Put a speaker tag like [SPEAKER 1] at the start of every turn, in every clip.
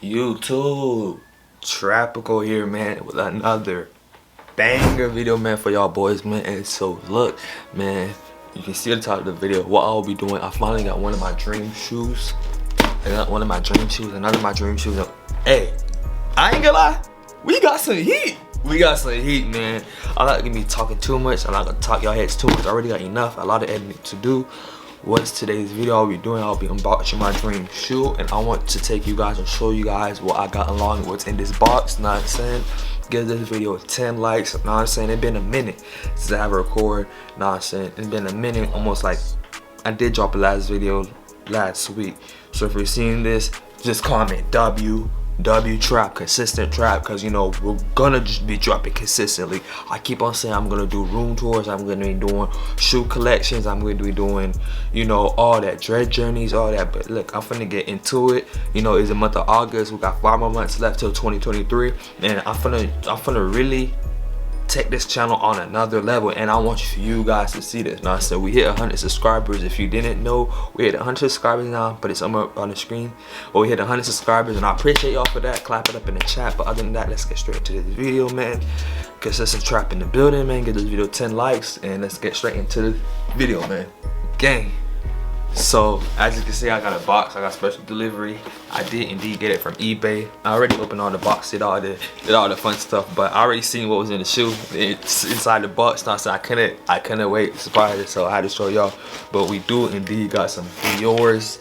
[SPEAKER 1] YouTube, Tropical here, man, with another banger video, man, for y'all boys, man. And so look, man, you can see at the top of the video what I'll be doing. I finally got one of my dream shoes. I got one of my dream shoes, another of my dream shoes. Hey, I ain't gonna lie, we got some heat. We got some heat, man. I'm not gonna be talking too much. I'm not gonna talk y'all heads too much. I already got enough, a lot of editing to do. What's today's video I'll be doing? I'll be unboxing my dream shoe, and I want to take you guys and show you guys what I got along what's in this box. Know what I'm saying? Give this video 10 likes. Know what I'm saying? It's been a minute since I have a record. Know what I'm saying? It's been a minute, almost like I did drop a last video last week. So if you're seeing this, just comment W trap, consistent trap, because you know we're gonna just be dropping consistently. I keep on saying I'm gonna do room tours, I'm gonna be doing shoe collections, I'm gonna be doing, you know, all that dread journeys, all that. But look, I'm finna get into it. You know, it's the month of August, we got 5 more months left till 2023, and I'm finna really take this channel on another level, and I want you guys to see this. Now, so we hit 100 subscribers. If you didn't know, we hit 100 subscribers now, but it's up on the screen. But we hit 100 subscribers, and I appreciate y'all for that. Clap it up in the chat. But other than that, let's get straight into this video, man. Consistent trap in the building, man. Give this video 10 likes, and let's get straight into the video, man. Gang. So as you can see, I got a box. I got special delivery. I did indeed get it from eBay. I already opened all the box, did all the fun stuff, but I already seen what was in the shoe. It's inside the box now, so I couldn't wait to surprise it, so I had to show y'all. But we do indeed got some Diors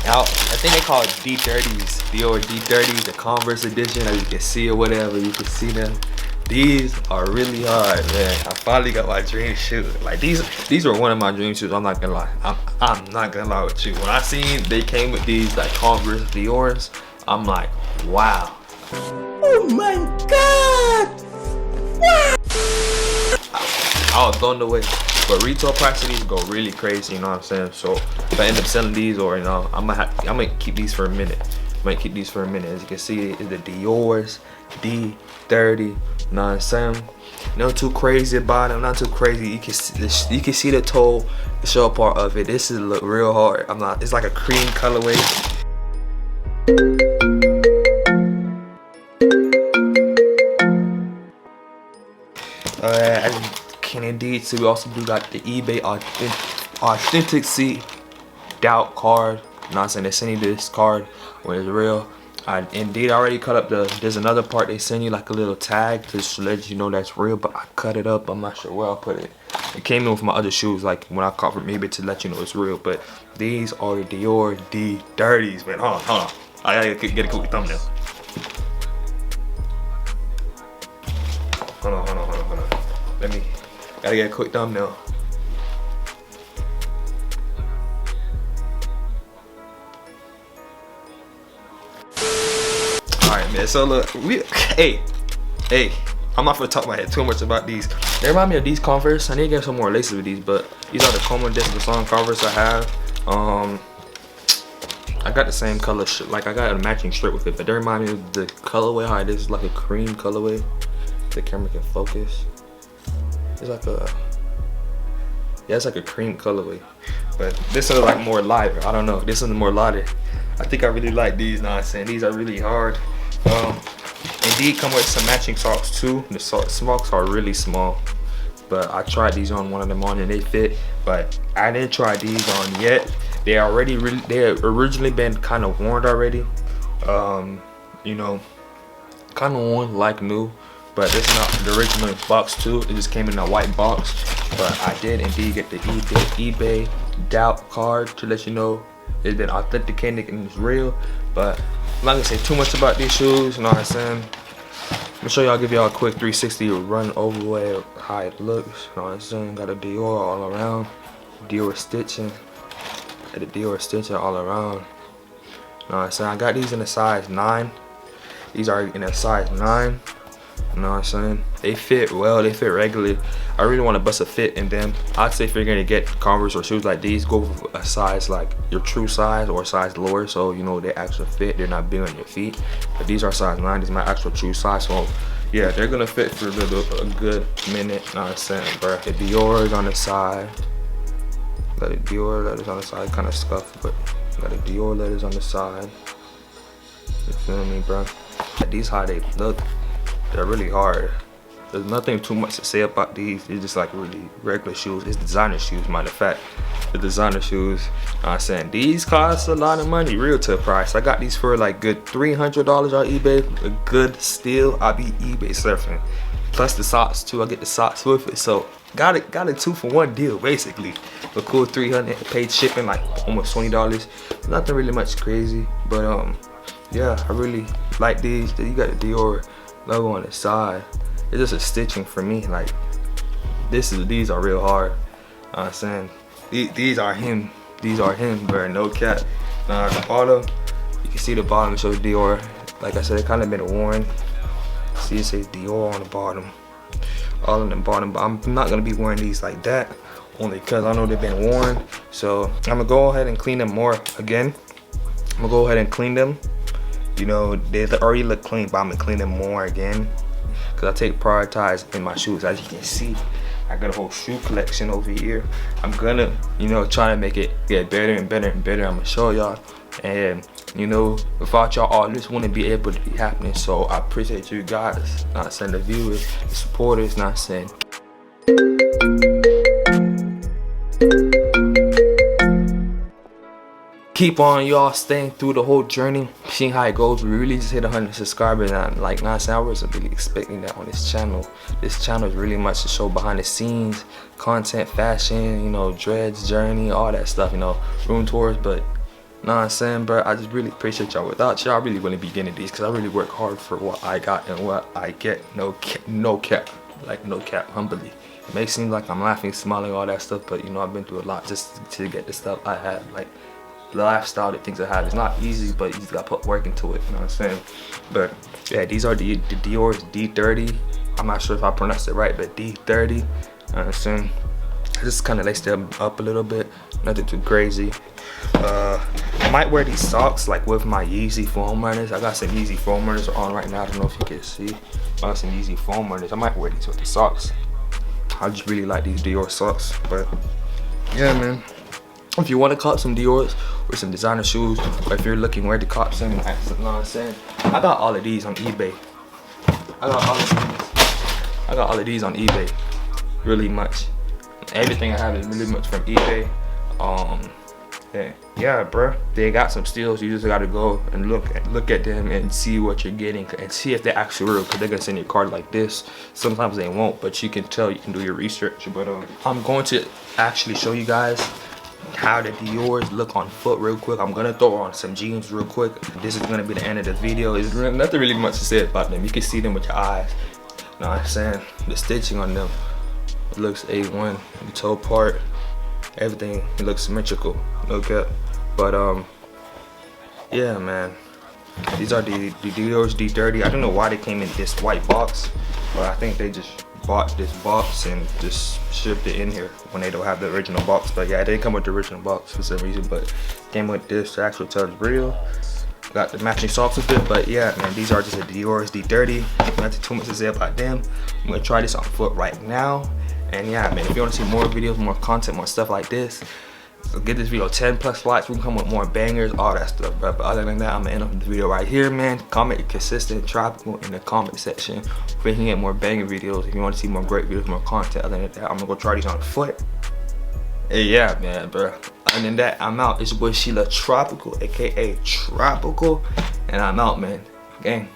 [SPEAKER 1] out. I think they call it D30s, Dior D30s, the Converse edition, as you can see or whatever. You can see them. These are really hard, man. I finally got my dream shoe. Like these were one of my dream shoes. I'm not gonna lie. I'm not gonna lie with you. When I seen they came with these like Converse Diors, I'm like, wow. Oh my god! I was blown away. But retail price of these go really crazy. You know what I'm saying? So if I end up selling these, or you know, I'm gonna keep these for a minute. As you can see, it's the Diors D30. Know what I'm saying? Not too crazy about it. Not too crazy. You can see the toe, the show part of it. This is look real hard. It's like a cream colorway. As you can indeed see, we also do got the eBay authenticity doubt card. You know what I'm saying? They send you this card when it's real. I indeed already cut up there's another part they send you, like a little tag to let you know that's real, but I cut it up. I'm not sure where I'll put it. It came in with my other shoes, like when I caught from eBay, to let you know it's real. But these are the Dior D30s, man. Hold on. I gotta get a quick thumbnail. Hold on. Gotta get a quick thumbnail. Alright, man, so look, hey, I'm not gonna talk my head too much about these. They remind me of these Converse. I need to get some more laces with these, but these are the Como Disc Song Converse I have. I got the same color, like I got a matching shirt with it, but they remind me of the colorway, how this is like a cream colorway. The camera can focus. It's like it's like a cream colorway. But this is like more lighter. I don't know, this is more lighter. I think I really like these. Now I'm saying these are really hard. Indeed come with some matching socks too. The socks are really small, but I tried these on, one of them on, and they fit. But I didn't try these on yet. They had originally been kind of worn already. You know, kind of worn like new. But it's not the original box too. It just came in a white box. But I did indeed get the eBay doubt card to let you know it's been authenticated and it's real. But I'm not gonna say too much about these shoes. You know what I'm saying? I'm gonna show y'all, give y'all a quick 360 run over how it looks. You know what I'm saying? Got a Dior all around, Dior stitching. Got a Dior stitching all around. You know what I'm saying? I got these in a size 9. These are in a size 9. You know what I'm saying? They fit well, they fit regularly. I really want to bust a fit in them. I'd say if you're gonna get Converse or shoes like these, go for a size like your true size or a size lower, so you know they actually fit, they're not big on your feet. But these are size 9, these is my actual true size, so yeah, they're gonna fit for a good minute. You know what I'm saying, bro? The Dior is on the side. Got the Dior letters on the side, kind of scuffed, but got the Dior letters on the side. You feel me, bro? These how they look, they're really hard. There's nothing too much to say about these. They're just like really regular shoes. It's designer shoes, matter of fact. The designer shoes, I'm saying these cost a lot of money, real tough price. I got these for like good $300 on eBay. A good steal. I be eBay surfing. Plus the socks too. I get the socks with it. So got a 2-for-1 deal basically. A cool 300. Paid shipping like almost $20. Nothing really much crazy, but yeah, I really like these. You got the Dior logo on the side. It's just a stitching for me. Like these are real hard. I'm saying these are him. These are him, bro. No cap. The bottom, you can see the bottom shows Dior. Like I said, it kind of been worn. See, it says Dior on the bottom. All on the bottom, but I'm not gonna be wearing these like that, only because I know they've been worn. So I'm gonna go ahead and clean them more again. I'm gonna go ahead and clean them. You know, they already look clean, but I'm gonna clean them more again. Cause I take prioritize in my shoes. As you can see, I got a whole shoe collection over here. I'm gonna, you know, try to make it get better and better and better. I'm gonna show y'all. And you know, without y'all, all this wouldn't be able to be happening. So I appreciate you guys, not saying the viewers, the supporters, not saying. Keep on y'all staying through the whole journey, seeing how it goes. We really just hit 100 subscribers, and like I wasn't really expecting that on this channel. This channel is really much to show behind the scenes, content, fashion, you know, dreads, journey, all that stuff, you know, room tours. But know what I'm saying, bro, I just really appreciate y'all. Without y'all, I really wouldn't be getting these, because I really work hard for what I got and what I get. No cap, like no cap, humbly. It may seem like I'm laughing, smiling, all that stuff, but you know, I've been through a lot just to get the stuff I have. Like the lifestyle, the things I have, it's not easy, but you just gotta put work into it, you know what I'm saying? But yeah, these are the Dior's D30. I'm not sure if I pronounced it right, but D30, you know what I'm saying? Just kind of lace them up a little bit, nothing too crazy. I might wear these socks like with my Yeezy foam runners. I got some Yeezy foam runners on right now. I don't know if you can see. I got some Yeezy foam runners. I might wear these with the socks. I just really like these Dior socks. But yeah, man, if you want to cop some Diors or some designer shoes, or if you're looking where to cop some, you know what I'm saying, I got all of these on eBay. I got all of these on eBay. Really much. Everything I have is really much from eBay. Yeah, bro, they got some steals. You just gotta go and look at them and see what you're getting and see if they're actually real, because they're gonna send you a card like this. Sometimes they won't, but you can tell, you can do your research. But I'm going to actually show you guys how the Diors look on foot real quick. I'm gonna throw on some jeans real quick. This is gonna be the end of the video. There's nothing really much to say about them. You can see them with your eyes. You know what I'm saying? The stitching on them, it looks A1. The toe part, everything, it looks symmetrical, no cap. But yeah, man, these are the Dior's D30. I don't know why they came in this white box, but I think they just bought this box and just shipped it in here when they don't have the original box. But yeah, it didn't come with the original box for some reason, but came with this to actually tell it's real. Got the matching socks with it. But yeah, man, these are just a Dior's D30. Nothing too much to say about them. I'm gonna try this on foot right now. And yeah, man, if you want to see more videos, more content, more stuff like this, give this video 10+ likes. We can come with more bangers, all that stuff, bro. But other than that, I'm gonna end up the video right here, man. Comment consistent, tropical in the comment section. We can get more banger videos. If you want to see more great videos, more content. Other than that, I'm gonna go try these on foot. Hey, yeah, man, bro. Other than that, I'm out. It's your boy Sheila Tropical, aka Tropical, and I'm out, man. Gang.